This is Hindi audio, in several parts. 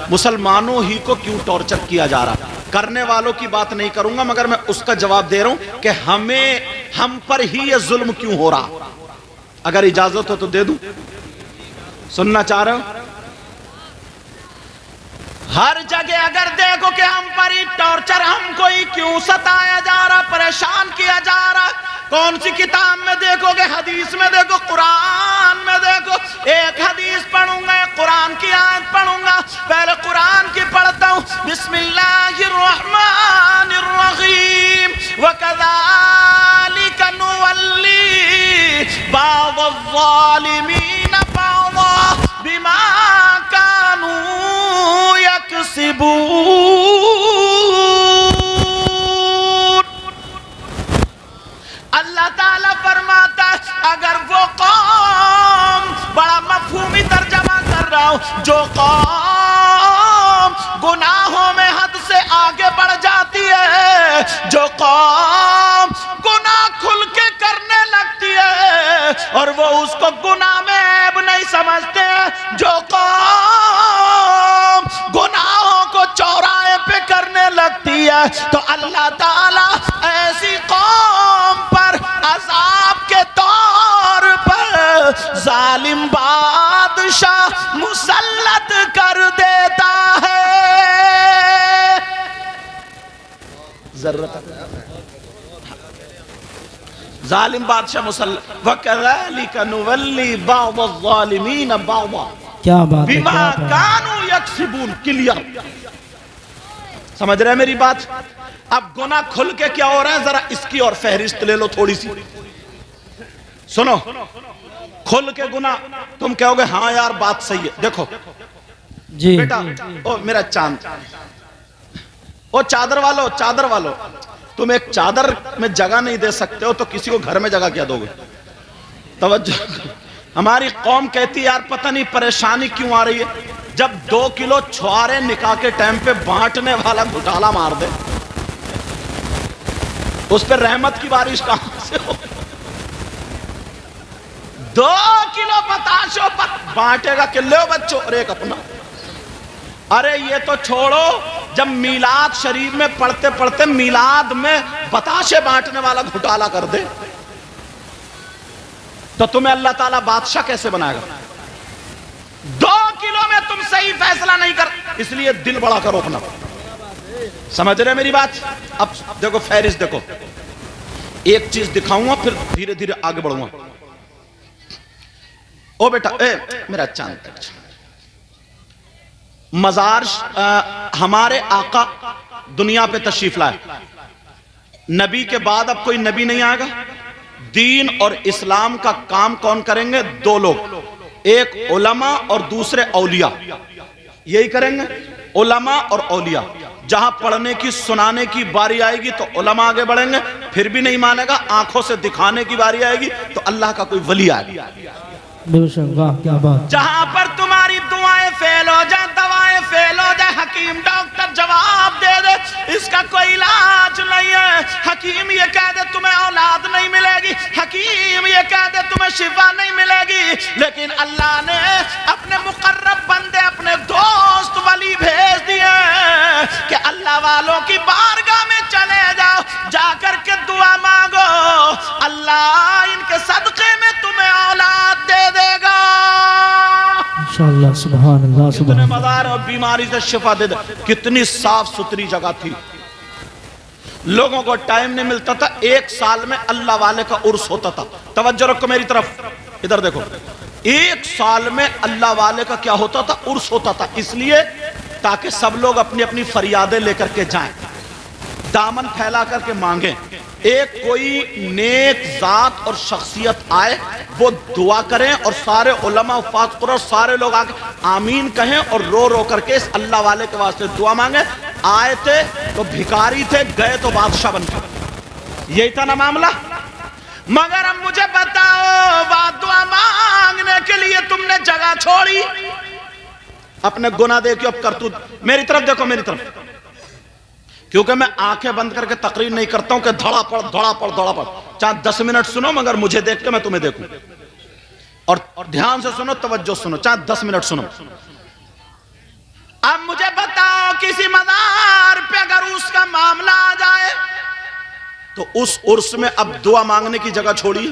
मुसलमानों ही को क्यों टॉर्चर किया जा रहा? करने वालों की बात नहीं करूंगा, मगर मैं उसका जवाब दे रहा हूं कि हम पर ही ये जुल्म क्यों हो रहा। अगर इजाजत हो तो दे दूं, सुनना चाह रहे हो? हर जगह अगर देखो कि हम पर ही टॉर्चर, हमको ही क्यों सताया जा रहा, परेशान किया जा रहा। कौन सी किताब में देखोगे? हदीस में देखो, कुरान में देखो। एक हदीस पढ़ूंगा, एक कुरान की आयत पढ़ूंगा। पहले कुरान की पढ़ता हूं। बिस्मिल्लाहिर्रहमानिर्रहीम। वकज़ालिका नुवल्ली बाज़-ज़ालिमीन बाज़ बिमा कानू यक्सिबून। अल्लाह ताला फरमाता है, अगर वो कौम, बड़ा मफहूमी तर्जमा कर रहा हूं, जो कौम गुनाहों में हद से आगे बढ़ जाती है, जो कौम गुनाह खुल के करने लगती है और वो उसको गुनाह में ऐब नहीं समझते, जो कौम गुनाहों को चौराहे पे करने लगती है, तो अल्लाह ताला ऐसी कौम पर अज़ाब के तौर पर जालिम बादशाह मुसल्लत कर देता है। जरूरत जालिम बादशाह मुसल्लत। वकज़ालिका नुवल्ली बाज़-ज़ालिमीन बाज़ क्या बात है, बिमा कानू यक्सिबून। क्लियर समझ रहे हैं मेरी बात? अब गुनाह खुल के क्या हो रहा है, जरा इसकी और फहरिस्त ले लो थोड़ी सी, सुनो। खुल के गुनाह, तुम कहोगे हाँ यार बात सही है। देखो जी बेटा, ओ मेरा चांद, ओ चादर वालो, चादर वालो, तुम एक चादर में जगह नहीं दे सकते हो तो किसी को घर में जगह क्या दोगे? तवज्जो। हमारी कौम कहती यार पता नहीं परेशानी क्यों आ रही है। जब 2 किलो छुआरे निकाह के टाइम पे बांटने वाला घोटाला मार दे, उस पर रहमत की बारिश कहां से हो? 2 किलो बताशो बांटेगा कि लो बच्चों, और एक अपना। अरे ये तो छोड़ो, जब मीलाद शरीफ में पढ़ते पढ़ते मीलाद में बताशे बांटने वाला घोटाला कर दे, तो तुम्हें अल्लाह ताला बादशाह कैसे बनाएगा? 2 किलो में तुम सही फैसला नहीं कर, इसलिए दिल बड़ा करो अपना। समझ रहे मेरी बात? अब देखो फहरिस्त देखो, एक चीज दिखाऊंगा फिर धीरे धीरे आगे बढ़ूंगा। ओ बेटा, मेरा चांद, मजार हमारे आका दुनिया पे तशरीफ लाए, नबी के बाद अब कोई नबी नहीं आएगा। दीन और इस्लाम का काम कौन करेंगे? 2 लोग, एक उलमा और दूसरे औलिया। यही करेंगे, उलमा और औलिया। जहां पढ़ने की सुनाने की बारी आएगी तो उलमा आगे बढ़ेंगे, फिर भी नहीं मानेगा, आंखों से दिखाने की बारी आएगी तो अल्लाह का कोई वली आएगा। वाह क्या बात। जहां पर तुम्हारी दुआएं फेल हो जाए, दवाएं फेल हो जाए, हकीम डॉक्टर जवाब दे दे इसका कोई इलाज नहीं है, हकीम ये कह दे तुम्हें औलाद नहीं मिलेगी, हकीम ये कह दे तुम्हें शिफा नहीं मिलेगी, लेकिन अल्लाह ने अपने मुकर्रब बंदे, अपने दोस्त वली भेज दिए कि अल्लाह वालों की बारगाह में चले जाओ, जाकर के दुआ मांगो, अल्लाह इनके सदके में तुम्हें औलाद दे देगा। इंशाअल्लाह। सुभान अल्लाह, सुभान अल्लाह। मज़ार और बीमारी से शिफा दे दे। कितनी साफ सुथरी जगह थी, लोगों को टाइम नहीं मिलता था। 1 साल में अल्लाह वाले का उर्स होता था। तवज्जो रखो मेरी तरफ, इधर देखो। 1 साल में अल्लाह वाले का क्या होता था? उर्स होता था। इसलिए ताकि सब लोग अपनी अपनी फरियादें लेकर के जाएं, दामन फैला करके मांगे। एक कोई नेक जात और शख्सियत आए, वो दुआ करें और सारे उलमा फाक़ और सारे लोग आके आमीन कहें और रो रो करके इस अल्लाह वाले के वास्ते दुआ मांगे। आए थे तो भिखारी थे, गए तो बादशाह बन गए। यही था ना मामला। मगर अब मुझे बताओ, दुआ मांगने के लिए तुमने जगह छोड़ी, अपने गुनाह देखियो, अब करतूत। मेरी तरफ देखो, मेरी तरफ, क्योंकि मैं आंखें बंद करके तकरीर नहीं करता हूं कि धड़ा पड़ धड़ा पड़ धड़ा पड़। चाहे 10 मिनट सुनो, मगर मुझे देख के मैं तुम्हें देखूं, और ध्यान से सुनो, तवज्जो सुनो, चाहे 10 मिनट सुनो। अब मुझे तो उस उर्स में अब दुआ मांगने की जगह छोड़िए,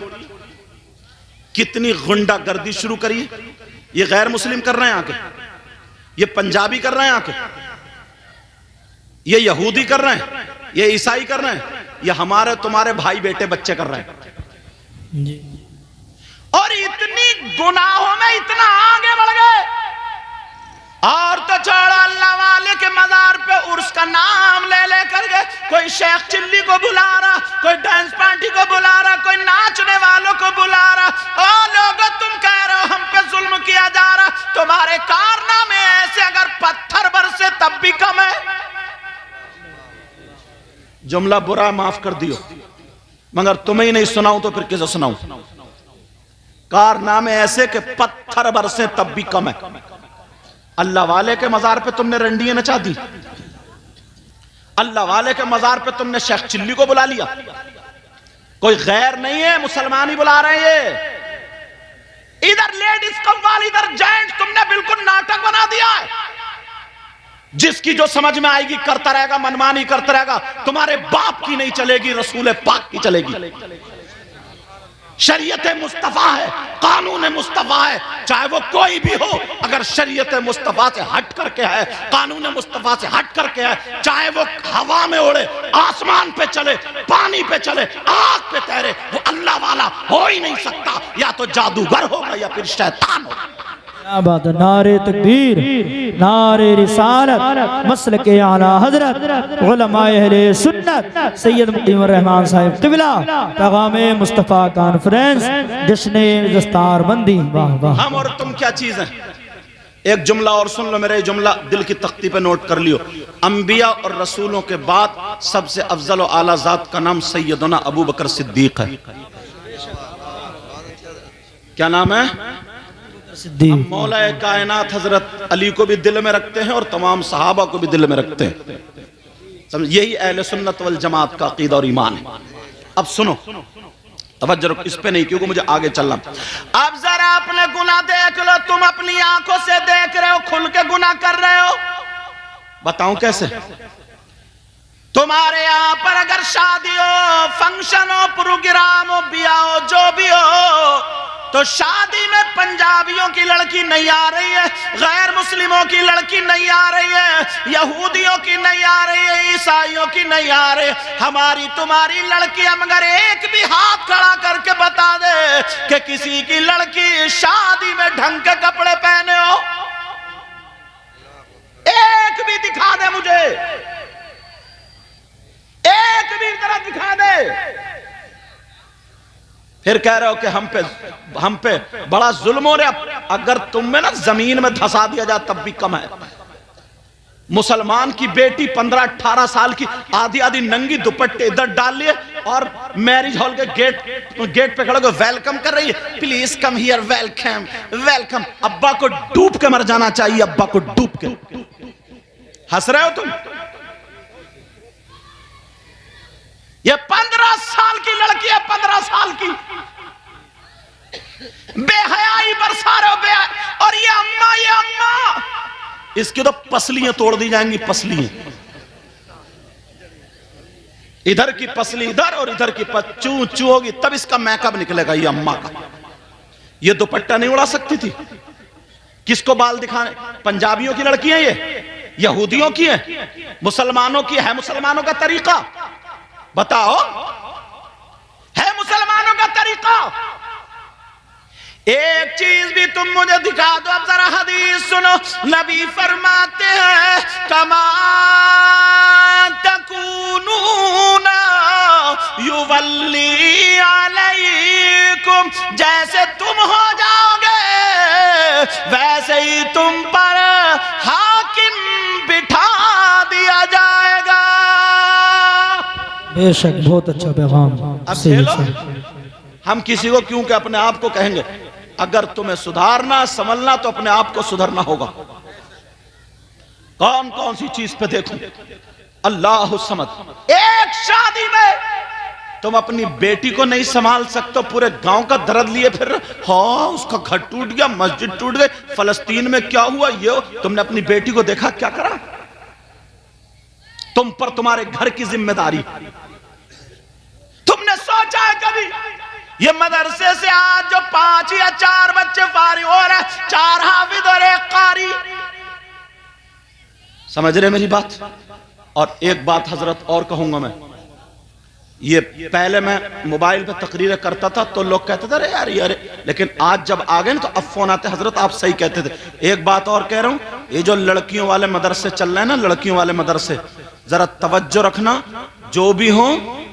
कितनी गुंडागर्दी शुरू करिए। ये गैर मुस्लिम कर रहे हैं आके, ये पंजाबी कर रहे हैं आके, ये यहूदी कर रहे हैं, ये ईसाई कर रहे हैं, ये हमारे तुम्हारे भाई बेटे बच्चे कर रहे हैं जी। और इतनी गुनाहों में इतना आगे बढ़ गए। और तो छोड़ो, अल्लाह वाले के मजार पे उर्स का नाम ले लेकर के कोई शेख चिल्ली को बुला रहा, कोई डांस पार्टी को बुला रहा, कोई नाचने वालों को बुला रहा। ओ लोगों, तुम कह रहे हो हम पे जुल्म किया जा रहा, तुम्हारे कारनामे ऐसे अगर पत्थर बरसे तब भी कम है। जुमला बुरा माफ कर दियो, मगर तुम्हें ही नहीं सुनाऊं तो फिर किसे सुनाऊं। कारनामे ऐसे कि पत्थर बरसे तब भी कम है। अल्लाह वाले के मजार पे तुमने रंडियां नचा दी, अल्लाह वाले के मजार पे तुमने शेख चिल्ली को बुला लिया। कोई गैर नहीं है, मुसलमान ही बुला रहे हैं। इधर लेडीज कव्वाल, इधर जेंट्स, तुमने बिल्कुल नाटक बना दिया है। जिसकी जो समझ में आएगी करता रहेगा, मनमानी करता रहेगा। तुम्हारे बाप की नहीं चलेगी, रसूल पाक की चलेगी। शरीयत मुस्तफा है, कानून मुस्तफा है, चाहे वो कोई भी हो। अगर शरीयत मुस्तफा से हट करके है, कानून मुस्तफा से हट करके है, चाहे वो हवा में उड़े, आसमान पे चले, पानी पे चले, आग पे तैरे, वो अल्लाह वाला हो ही नहीं सकता। या तो जादूगर होगा या फिर शैतान होगा। क्या बात है। नारे तकबीर, नारे रिसालत, मसलक आला हजरत, उलमाए अहले सुन्नत, सैयद मुकीम रहमान साहिब क़िबला, पैगाम मुस्तफ़ा कॉन्फ्रेंस, जश्न दस्तारबंदी। वाह वाह। हम और तुम क्या चीज है? एक जुमला और सुन लो, मेरे जुमला दिल की तख्ती पे नोट कर लियो। अंबिया और रसूलों के बाद सबसे अफजल और आला जात का नाम सैयदना अबू बकर सिद्दीक है। क्या नाम है? हम मौला कायनात हजरत अली को भी दिल में रखते हैं और तमाम सहाबा को भी दिल में रखते हैं। समझ, यही अहले सुन्नत वल जमात का अकीदा और ईमान है। अब सुनो, तवज्जो रखो इस पे नहीं, क्योंकि मुझे आगे चलना। अब जरा अपने गुनाह देख लो, तुम अपनी आंखों से देख रहे हो, खुल के गुनाह कर रहे हो। बताऊं कैसे? तुम्हारे यहां पर अगर शादी हो, फंक्शन हो, प्रोग्राम हो, ब्याह हो, जो भी हो, तो शादी में पंजाबियों की लड़की नहीं आ रही है, गैर मुस्लिमों की लड़की नहीं आ रही है, यहूदियों की नहीं आ रही है, ईसाइयों की नहीं आ रही। हमारी तुम्हारी लड़की, मगर एक भी हाथ खड़ा करके बता दे कि किसी की लड़की शादी में ढंग के कपड़े पहने हो, एक भी दिखा दे मुझे, एक भी तरह दिखा दे। फिर कह रहे हो कि हम पे बड़ा जुल्म हो रहा। अगर तुम में ना जमीन में धंसा दिया जाए तब भी कम है। मुसलमान की बेटी 15-18 साल की आधी आधी नंगी दुपट्टे इधर डाल लिए और मैरिज हॉल के गेट पे खड़े होकर वेलकम कर रही है, please come here, welcome welcome. अब्बा को डूब के मर जाना चाहिए, अब्बा को डूब के। हंस रहे हो तुम? ये 15 साल की लड़की है, 15 साल की, बेहयाई बरसा रहे हो। और ये अम्मा, इसकी तो पसलियां तोड़ दी जाएंगी, पसलियां। इधर की पसली इधर और इधर की चू चू होगी, तब इसका मेकअप निकलेगा। ये अम्मा का ये दुपट्टा नहीं उड़ा सकती थी। किसको बाल दिखाने? पंजाबियों की लड़की है, ये यहूदियों की है, मुसलमानों की है। मुसलमानों का तरीका बताओ, है मुसलमानों का तरीका? एक चीज भी तुम मुझे दिखा दो। अब जरा हदीस सुनो, नबी फरमाते हैं, कमा तकूनूना युवल्ली अलैकुम, जैसे तुम हो जाओगे वैसे ही तुम पर हाकिम बिठा दिया जाएगा। बेशक, बहुत अच्छा पैगाम। हम किसी को क्यों के अपने आप को कहेंगे? अगर तुम्हें सुधारना संभलना तो अपने आप को सुधरना होगा। कौन कौन सी चीज पे देखो, अल्लाह समझ। एक शादी में तुम अपनी बेटी को नहीं संभाल सकते, पूरे गांव का दर्द लिए फिर, हाँ उसका घर टूट गया, मस्जिद टूट गई, फलस्तीन में क्या हुआ, ये तुमने अपनी बेटी को देखा क्या करा? तुम पर तुम्हारे घर की जिम्मेदारी, सोचा है कभी ये मदरसे से आज जो 5 या 4 बच्चे फारिग हो रहे हैं, 4 हाफिज और 1 कारी, समझ रहे मेरी बात? और एक बात हजरत और कहूंगा मैं, ये पहले मैं मोबाइल पे तकरीरें करता था तो लोग कहते थे अरे यार ये अरे, लेकिन आज जब आ गए ना तो अब फोन आते, हजरत आप सही कहते थे। एक बात और कह रहा हूं, ये जो लड़कियों वाले मदरसे चल रहे हैं ना, लड़कियों वाले मदरसे, जरा तवज्जो रखना, जो भी हो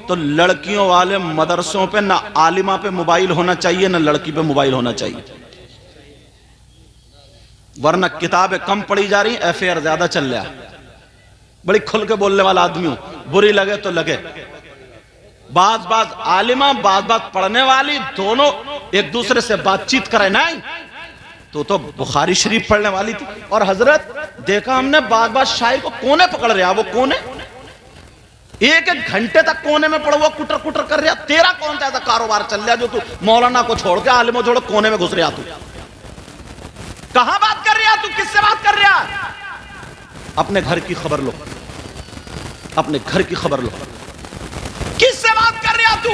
तो लड़कियों वाले मदरसों पे ना आलिमा पे मोबाइल होना चाहिए ना लड़की पे मोबाइल होना चाहिए, वरना किताबें कम पढ़ी जा रही, अफेयर ज्यादा चल रहा है। बड़ी खुल के बोलने वाला आदमी हूं, बुरी लगे तो लगे। बाज आलिमा बाज पढ़ने वाली दोनों एक दूसरे से बातचीत करे, नहीं तो बुखारी शरीफ पढ़ने वाली थी। और हजरत देखा हमने बाज शायर को कोने पकड़ रहा, वो कोने 1-1 घंटे तक कोने में पड़ा हुआ कुटर कुटर कर रहा। तेरा कौन सा ऐसा कारोबार चल रहा जो तू मौलाना को छोड़ के आलिमों छोड़ कोने में घुस रहा? तू कहां बात कर रहा? तू किससे बात कर रहा? अपने घर की खबर लो, अपने घर की खबर लो, किससे बात कर रहा तू?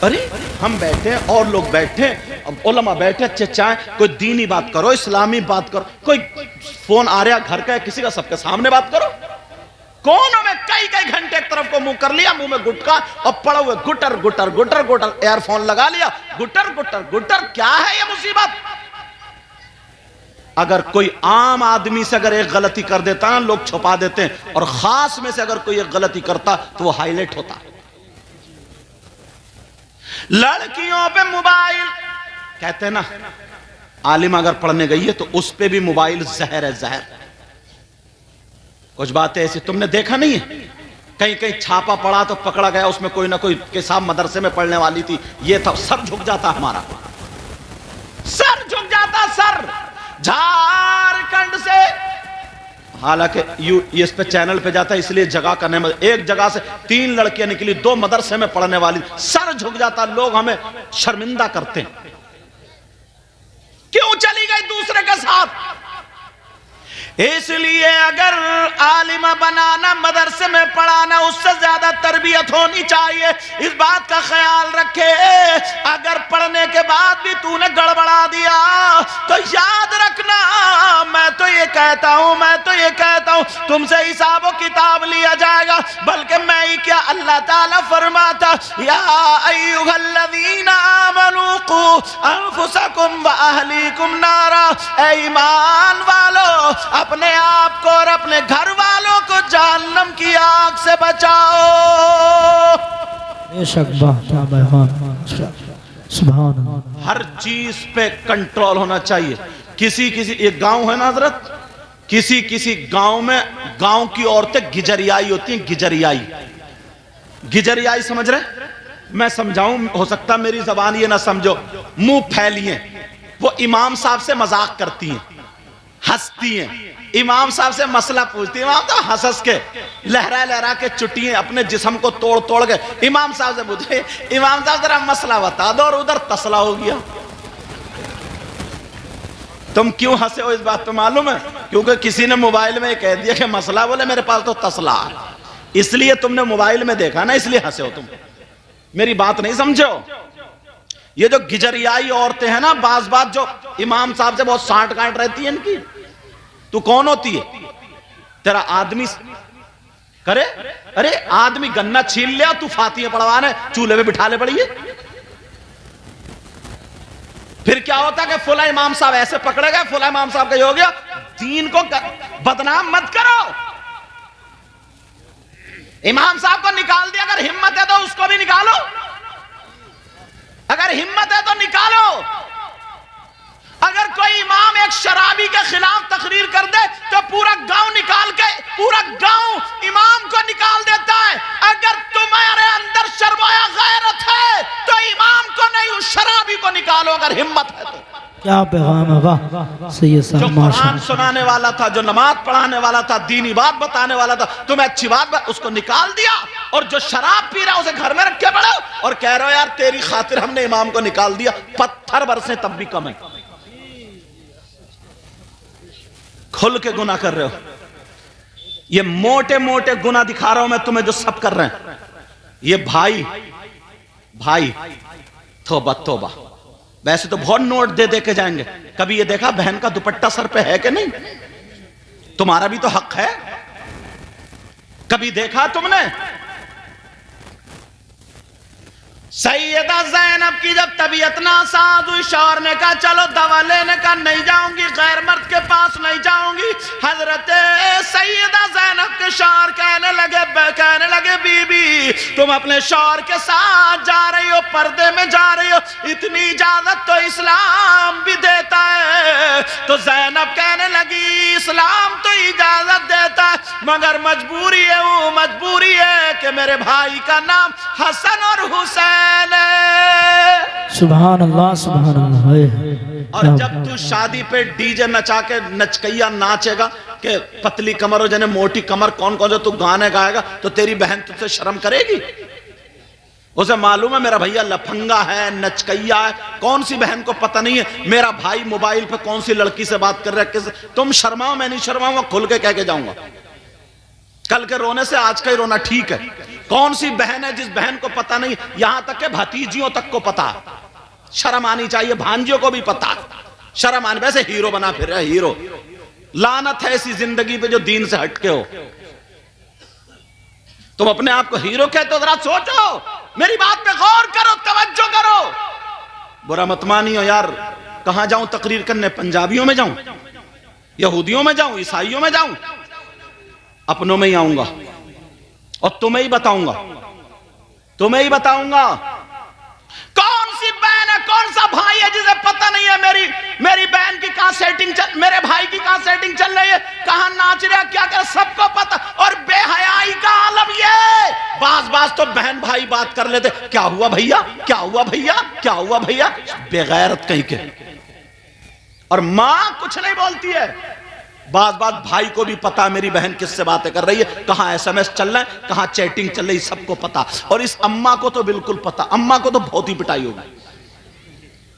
अरे हम बैठे और लोग बैठे, अब उलमा बैठे, चचाएं, कोई दीनी बात करो, इस्लामी बात करो, कोई फोन आ रहा घर का है किसी का, सबके सामने बात करो। कोनों में कई घंटे एक तरफ को मुंह कर लिया, मुंह में गुटका और पड़े हुए गुटर गुटर गुटर गुटर, एयरफोन लगा लिया, गुटर गुटर गुटर। क्या है ये मुसीबत? अगर कोई आम आदमी से अगर एक गलती कर देता ना, लोग छुपा देते हैं, और खास में से अगर कोई एक गलती करता तो वो हाईलाइट होता। लड़कियों पे मोबाइल, कहते हैं ना आलिम अगर पढ़ने गई है तो उस पे भी मोबाइल जहर है, जहर। कुछ बातें ऐसी तुमने देखा नहीं है, कहीं कहीं छापा पड़ा तो पकड़ा गया, उसमें कोई ना कोई के साथ मदरसे में पढ़ने वाली थी, ये था, सर झुक जाता, हमारा सर झुक जाता, सर। झारखंड से, हालांकि ये इस पे चैनल पे जाता है इसलिए जगह करने में, एक जगह से 3 लड़कियां निकली, 2 मदरसे में पढ़ने वाली, सर झुक जाता। लोग हमें शर्मिंदा करते हैं, क्यों चली गई दूसरे के साथ? इसलिए अगर आलिमा बनाना, मदरसे में पढ़ाना, उससे ज्यादा तरबियत होनी चाहिए। इस बात का ख्याल रखे, अगर पढ़ने के बाद भी तूने गड़बड़ा दिया तो याद रखना, मैं तो ये कहता हूं तुमसे हिसाब व किताब लिया जाएगा। बल्कि मैं ही क्या, अल्लाह ताला फरमाता, या अय्युहल्लज़ीना आमनू कू अनफुसकुम व अहलीकुम नारा, ऐ ईमान वालों, अपने आप को और अपने घर वालों को जहन्नम की आग से बचाओ। बेशक हर चीज पे कंट्रोल होना चाहिए। किसी एक गांव है ना हजरत, किसी गांव में गांव की औरतें गिजरियाई होती हैं, गिजरियाई समझ रहे? मैं समझाऊं, हो सकता मेरी जबान ये ना समझो, मुंह फैलिए। वो इमाम साहब से मजाक करती हैं, हंसती हैं, इमाम साहब से मसला पूछती है, इमाम तो हंस के लहरा के चुटिए अपने जिस्म को तोड़ के इमाम साहब से पूछे, इमाम साहब जरा मसला बता दो, और उधर तसला हो गया। तुम क्यों हंसे हो इस बात पे मालूम है? क्योंकि किसी ने मोबाइल में कह दिया कि मसला, बोले मेरे पास तो तसला है, इसलिए तुमने मोबाइल में देखा ना, इसलिए हंसे हो तुम। मेरी बात नहीं समझो। ये जो गिजरियाई औरतें हैं ना, बात जो इमाम साहब से बहुत साठ गांठ रहती है इनकी, तू कौन होती है? तेरा आदमी करे, अरे आदमी गन्ना छील लिया, तू फातिया पढ़वाने चूल्हे पे बिठा ले पड़ी है। फिर क्या होता कि फुला इमाम साहब ऐसे पकड़े गए, फुला इमाम साहब का हो गया। दीन को बदनाम मत करो। इमाम साहब को निकाल दिया, अगर हिम्मत है तो उसको भी निकालो, अगर हिम्मत है तो निकालो। अगर कोई इमाम एक शराबी के खिलाफ तकरीर कर दे तो पूरा गांव निकाल के, पूरा गांव इमाम को निकाल देता है। अगर तुम्हारे अंदर शर्माया गैरत है तो इमाम को नहीं, उस शराबी को निकालो अगर हिम्मत है तो। क्या पैगाम है, वाह सैयद साहब। जो कुरान सुनाने वाला था, जो नमाज पढ़ाने वाला था, दीनी बात बताने वाला था, तुम्हें अच्छी बात उसको निकाल दिया, और जो शराब पी रहा उसे घर में रख के पड़ो और कह रहे हो यार तेरी खातिर हमने इमाम को निकाल दिया। पत्थर बरसे तब भी कम है। खुल के गुनाह कर रहे हो। ये मोटे मोटे गुनाह दिखा रहा हूं मैं तुम्हें, जो सब कर रहे हैं। ये भाई भाई तौबा तौबा, वैसे तो बहुत नोट दे दे के जाएंगे। कभी ये देखा बहन का दुपट्टा सर पे है कि नहीं? तुम्हारा भी तो हक है। कभी देखा तुमने? सैयदा ज़ैनब की जब तबीयत नासाज हुई, शौहर ने कहा चलो दवा लेने का, नहीं जाऊंगी, गैर मर्द के पास नहीं जाऊंगी। हजरत सैयदा ज़ैनब के शौहर कहने लगे बीबी तुम अपने शौहर के साथ जा रही हो, पर्दे में जा रही हो, इतनी इजाजत तो इस्लाम भी देता है। तो ज़ैनब कहने लगी इस्लाम तो इजाजत देता है, मगर मजबूरी है, वो मजबूरी है कि मेरे भाई का नाम हसन और हुसैन। सुभान अल्लाह सुभान अल्लाह। और जब तू शादी पे डीजे नचा के नचकैया नाचेगा कि पतली कमर हो जाने मोटी कमर, कौन कौन से तू गाने गाएगा, तो तेरी बहन तुझसे शर्म करेगी? उसे मालूम है मेरा भैया लफंगा है, नचकैया है। कौन सी बहन को पता नहीं है मेरा भाई मोबाइल पे कौन सी लड़की से बात कर रहा है, किस? तुम शर्माओ, मैं नहीं शर्माऊंगा, खुल के कह के जाऊंगा। कल के रोने से आज का ही रोना ठीक है। कौन सी बहन है जिस बहन को पता नहीं? यहां तक के भतीजियों तक को पता। शर्म आनी चाहिए, भांजियों को भी पता, शर्म आनी। वैसे हीरो बना फिर रहे, हीरो। लानत है ऐसी जिंदगी पे जो दीन से हटके हो। तुम अपने आप को हीरो कहते हो? जरा सोचो, मेरी बात पे गौर करो, तवज्जो करो। बुरा मत मानियो यार। कहां जाऊं तकरीर करने? पंजाबियों में जाऊं, यहूदियों में जाऊं, ईसाइयों में जाऊं? अपनों में ही आऊंगा और तुम्हें ही बताऊंगा, तुम्हें ही बताऊंगा कौन सी बहन है, कौन सा भाई है जिसे पता नहीं है मेरी बहन की कहां सेटिंग चल, मेरे भाई की कहां सेटिंग चल रही है, कहां नाच रहा, क्या कर, सबको पता। और बेहयाई का आलम ये, बाज तो बहन भाई बात कर लेते, क्या हुआ भैया, क्या हुआ भैया, क्या हुआ भैया, बेगैरत कहीं के। और मां कुछ नहीं बोलती है। बात भाई को भी पता मेरी बहन किससे बातें कर रही है, कहां एसएमएस चल रहा है, कहां चैटिंग चल रही, सबको पता। और इस अम्मा को तो बिल्कुल पता, अम्मा को तो बहुत ही पिटाई होगी।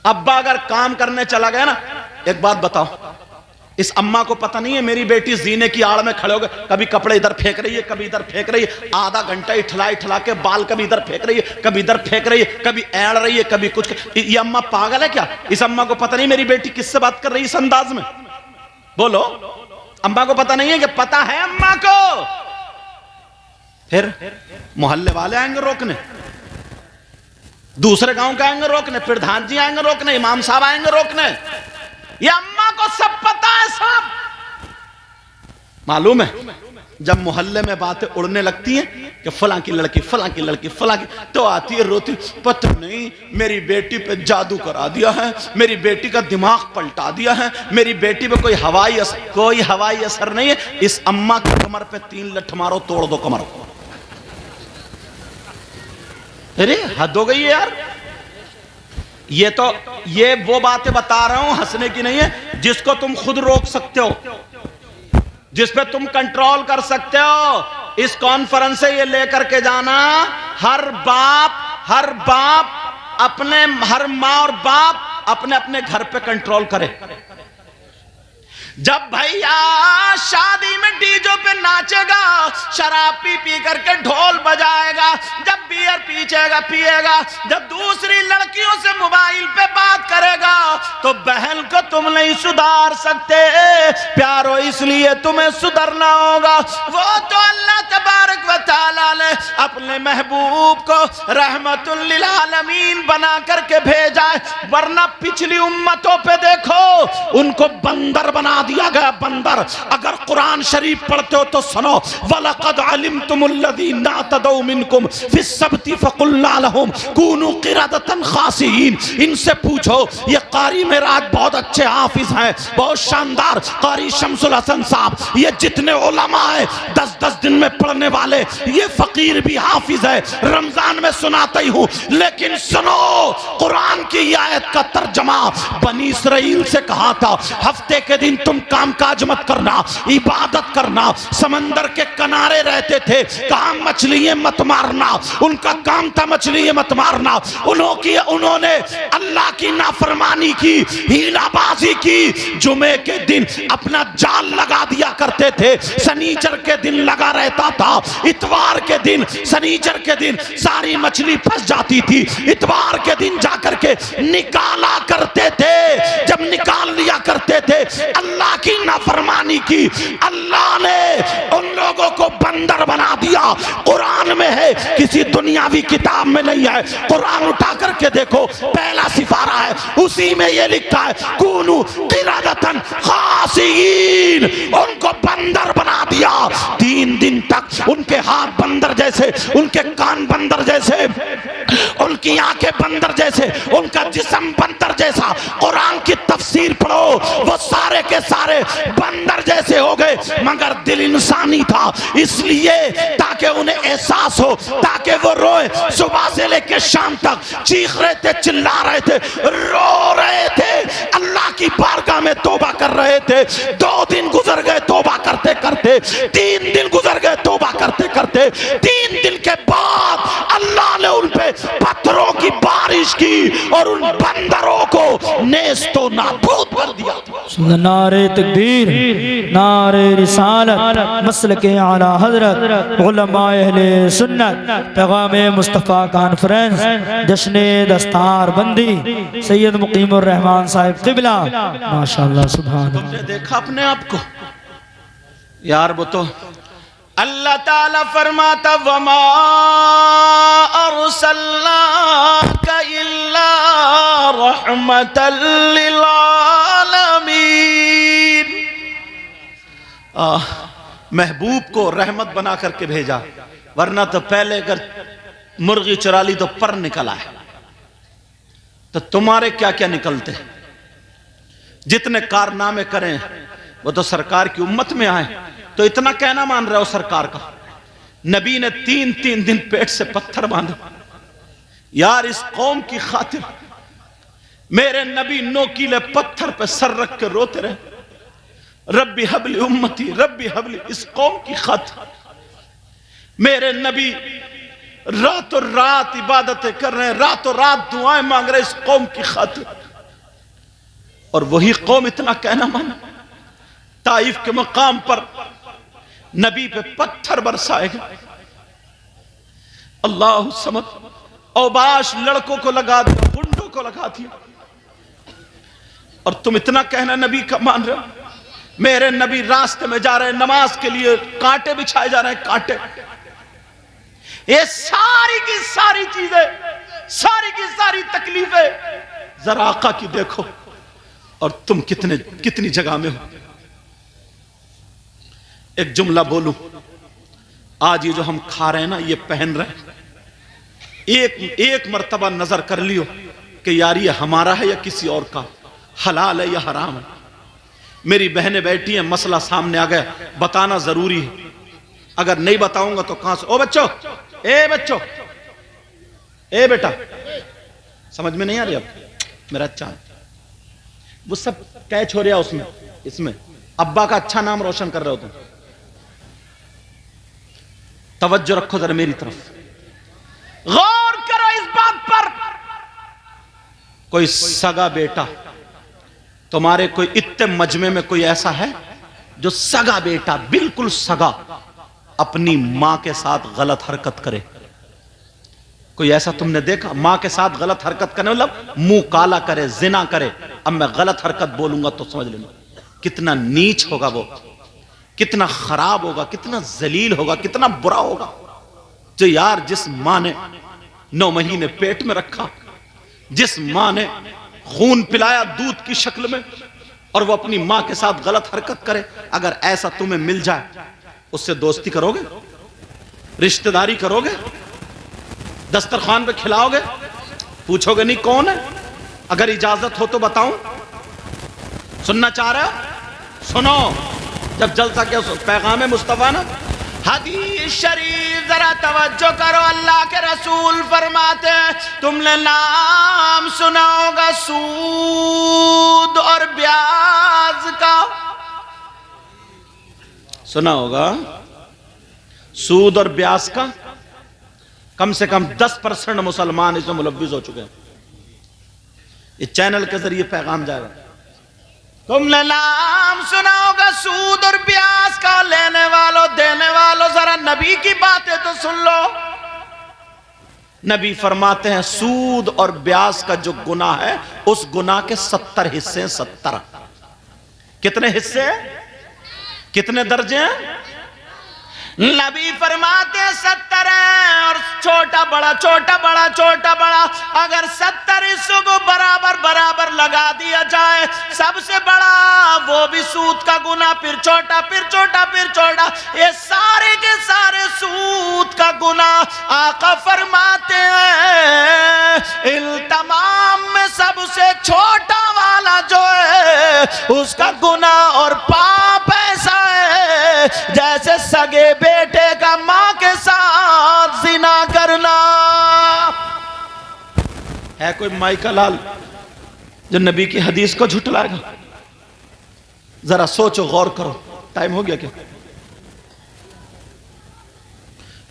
अब्बा अगर काम करने चला गया ना, एक बात बताओ, इस अम्मा को पता नहीं है मेरी बेटी जीने की आड़ में खड़े हो गए, कभी कपड़े इधर फेंक रही है, कभी इधर फेंक रही है, आधा घंटा इठला के बाल कभी इधर फेंक रही है, कभी इधर फेंक रही है, कभी एड़ रही है, कभी कुछ। ये अम्मा पागल है क्या? इस अम्मा को पता नहीं मेरी बेटी किससे बात कर रही है इस अंदाज में? बोलो, अम्मा को पता नहीं है? कि पता है अम्मा को। फिर मोहल्ले वाले आएंगे रोकने, दूसरे गांव के आएंगे रोकने, प्रधान जी आएंगे रोकने, इमाम साहब आएंगे रोकने। ये अम्मा को सब पता है, सब मालूम है। जब मोहल्ले में बातें उड़ने लगती हैं कि फलां की लड़की, फलां की लड़की, फलां की, तो आती है रोती, पता नहीं मेरी बेटी पे जादू करा दिया है, मेरी बेटी का दिमाग पलटा दिया है, मेरी बेटी पे कोई हवाई असर नहीं है। इस अम्मा की कमर पे 3 लठ मारो, तोड़ दो कमर को। अरे हद हो गई है यार। ये वो बातें बता रहा हूं, हंसने की नहीं है, जिसको तुम खुद रोक सकते हो, जिस पे तुम कंट्रोल कर सकते हो। इस कॉन्फ्रेंस से ये लेकर के जाना, हर बाप अपने, हर माँ और बाप अपने अपने घर पे कंट्रोल करे। जब भैया शादी में डीजो पे नाचेगा, शराब पी करके ढोल बजाएगा, जब बियर पिएगा, जब दूसरी लड़कियों से मोबाइल पे बात करेगा, तो बहन को तुम नहीं सुधार सकते प्यारो, इसलिए तुम्हें सुधरना होगा। वो तो अल्लाह तबारक व तआला ने अपने महबूब को रहमतुल लिल आलमीन बना करके भेजा है, वरना पिछली उम्मतों पे देखो, उनको बंदर बना दिया गया, बंदर। अगर कुरान शरीफ पढ़ते हो तो सुनो, वलक़द अलिमतुमुल्लज़ीना तदौ मिनकुम फिस्सब्ति फक़ुल्ना लहुम कूनू क़िरदतन ख़ासिईन। इनसे पूछो, ये कारी मेराज बहुत अच्छे हाफिज हैं, बहुत शानदार कारी शम्सुल हसन साहब, ये जितने उलमा है 10-10 दिन में पढ़ने वाले, ये फकीर भी हाफिज है, रमजान में सुनाता ही हूँ। लेकिन सुनो, कुरान की आयत का तर्जमा बनी इसराइल से कहा था, हफ्ते के दिन तुम कामकाज मत करना, इबादत करना। समंदर के किनारे रहते थे, कहा मछलियां मत मारना, उनका काम था मछलियां मत मारना। उन्होंने अल्लाह की नाफरमानी की, हीलाबाजी की। जुमे के दिन अपना जाल लगा दिया करते थे, शनीचर के दिन लगा रहता था, इतवार के दिन दिन, शनिचर के दिन सारी मछली फंस जाती थी, इतवार के दिन जाकर के निकाला करते थे। जब निकाल लिया करते थे, अल्लाह की नाफरमानी की, अल्लाह ने उन लोगों को बंदर बना दिया। कुरान में है, किसी दुनियावी किताब में नहीं है। कुरान उठा करके देखो, पहला सिफारा है, उसी में ये लिखा है कूनू क़िरादतन ख़ासिईन। उनको बंदर बना दिया। 3 दिन तक उनके हाथ बंदर जैसे, उनके कान बंदर जैसे, उनकी आंखें बंदर जैसे, उनका जिस्म बंदर जैसा। कुरान की तफसीर पढ़ो, वो सारे के सारे बंदर जैसे हो गए, मगर दिल इंसानी था, इसलिए ताकि उन्हें एहसास हो, ताकि वो रोए। सुबह से लेकर शाम तक चीख रहे थे, चिल्ला रहे थे, रो रहे थे, अल्लाह की बारगाह में तौबा कर रहे थे। 2 दिन गुजर गए तौबा करते करते, 3 दिन गुजर गए तौबा करते करते। 3 दिन के बाद अल्लाह ने उन पे पत्थरों की बारिश की और उन बंदरों को नेस्तो नाबूद कर दिया। नारे तकबीर, नारे रिसालत, मसलके आला हजरत, उलमाए अहले सुन्नत, पैगामे मुस्तफ़ा कॉन्फ्रेंस, जश्ने दस्तार बंदी, सैयद मुकीमुर रहमान साहिब क़िबला। माशाअल्लाह, सुभान अल्लाह। तुमने देखा अपने आप को यार? वो तो अल्लाह ताला फरमाता, वमा अरसलनाका इल्ला रहमतल लिल आलमीन। महबूब को रहमत बना करके भेजा, वरना तो पहले अगर मुर्गी चुरा ली तो पर निकला है, तो तुम्हारे क्या क्या निकलते। जितने कारनामे करें वो तो सरकार की उम्मत में आए, तो इतना कहना मान रहे हो सरकार का। नबी ने 3-3 दिन पेट से पत्थर बांधे यार इस कौम की खातिर। मेरे नबी नोकीले पत्थर पे सर रख के रोते रहे, रब्बी हबली उम्मती, रब्बी हबली, इस कौम की खातिर। मेरे नबी रातों रात इबादतें कर रहे हैं, रातों रात दुआएं मांग रहे हैं इस कौम की खातिर। और वही कौम इतना कहना माना, ताइफ के मकाम पर नबी पे पत्थर बरसाएगा। अल्लाह समद, औबाश लड़कों को लगा दिया, गुंडों को लगा दिया, और तुम इतना कहना नबी का मान रहे हो। मेरे नबी रास्ते में जा रहे हैं नमाज के लिए, कांटे बिछाए जा रहे हैं, कांटे। ये सारी की सारी चीजें, सारी की सारी तकलीफें जरा आका की देखो, और तुम कितनी जगह में हो। एक जुमला बोलूं, आज ये जो हम खा रहे हैं ना, ये पहन रहे हैं, एक मर्तबा नजर कर लियो कि यार ये हमारा है या किसी और का, हलाल है या हराम है। मेरी बहनें बैठी हैं, मसला सामने आ गया, बताना जरूरी है। अगर नहीं बताऊंगा तो कहां से। ओ बच्चों, ए बच्चों, ए बेटा, समझ में नहीं आ रही अब मेरा अच्छा, वो सब कैच हो रहा उसमें, इसमें अब्बा का अच्छा नाम रोशन कर रहे हो तुम। तवज्जो रखो जरा मेरी तरफ, गौर करो इस बात पर। कोई सगा बेटा तुम्हारे, कोई इत्ते मजमे में कोई ऐसा है जो सगा बेटा, बिल्कुल सगा, अपनी मां के साथ गलत हरकत करे? कोई ऐसा तुमने देखा? मां के साथ गलत हरकत करने मतलब मुंह काला करे, जिना करे। अब मैं गलत हरकत बोलूंगा तो समझ लेना कितना नीच होगा वो, कितना खराब होगा, कितना जलील होगा, कितना बुरा होगा। जो यार जिस मां ने 9 महीने पेट में रखा, जिस मां ने खून पिलाया दूध की शक्ल में, और वो अपनी मां के साथ गलत हरकत करे, अगर ऐसा तुम्हें मिल जाए, उससे दोस्ती करोगे? रिश्तेदारी करोगे? दस्तरखान पे खिलाओगे? पूछोगे नहीं कौन है? अगर इजाजत हो तो बताऊं? सुनना चाह रहे हो? सुनो, जब जलसा के पैगाम मुस्तफा ना, हदीस शरीफ जरा तवज्जो करो। अल्लाह के रसूल फरमाते हैं, तुमने नाम सुना होगा सूद और ब्याज का। सुना होगा सूद और ब्याज का। कम से कम 10% मुसलमान इसमें मुलव्विस हो चुके हैं। ये चैनल के जरिए पैगाम जाएगा। तुमने नाम सुना होगा सूद और ब्याज का। लेने वालों देने वालों जरा नबी की बातें तो सुन लो। नबी फरमाते हैं सूद और ब्याज का जो गुनाह है उस गुनाह के 70 हिस्से हैं। 70 कितने हिस्से, कितने दर्जे हैं? नबी फरमाते हैं 70 है। और छोटा बड़ा छोटा बड़ा छोटा बड़ा अगर 70 हिस्सों को बराबर बराबर लगा दिया जाए, सबसे बड़ा वो भी सूद का गुनाह, फिर छोटा फिर छोटा फिर छोटा, ये सारे के सारे सूद का गुनाह। आका फरमाते हैं इन तमाम में सबसे छोटा वाला जो है उसका गुनाह और पाप ऐसा है जैसे सगे बेटे का मां के साथ जिना करना। है कोई माई का लाल जो नबी की हदीस को झुठलाएगा? जरा सोचो, गौर करो। टाइम हो गया क्या?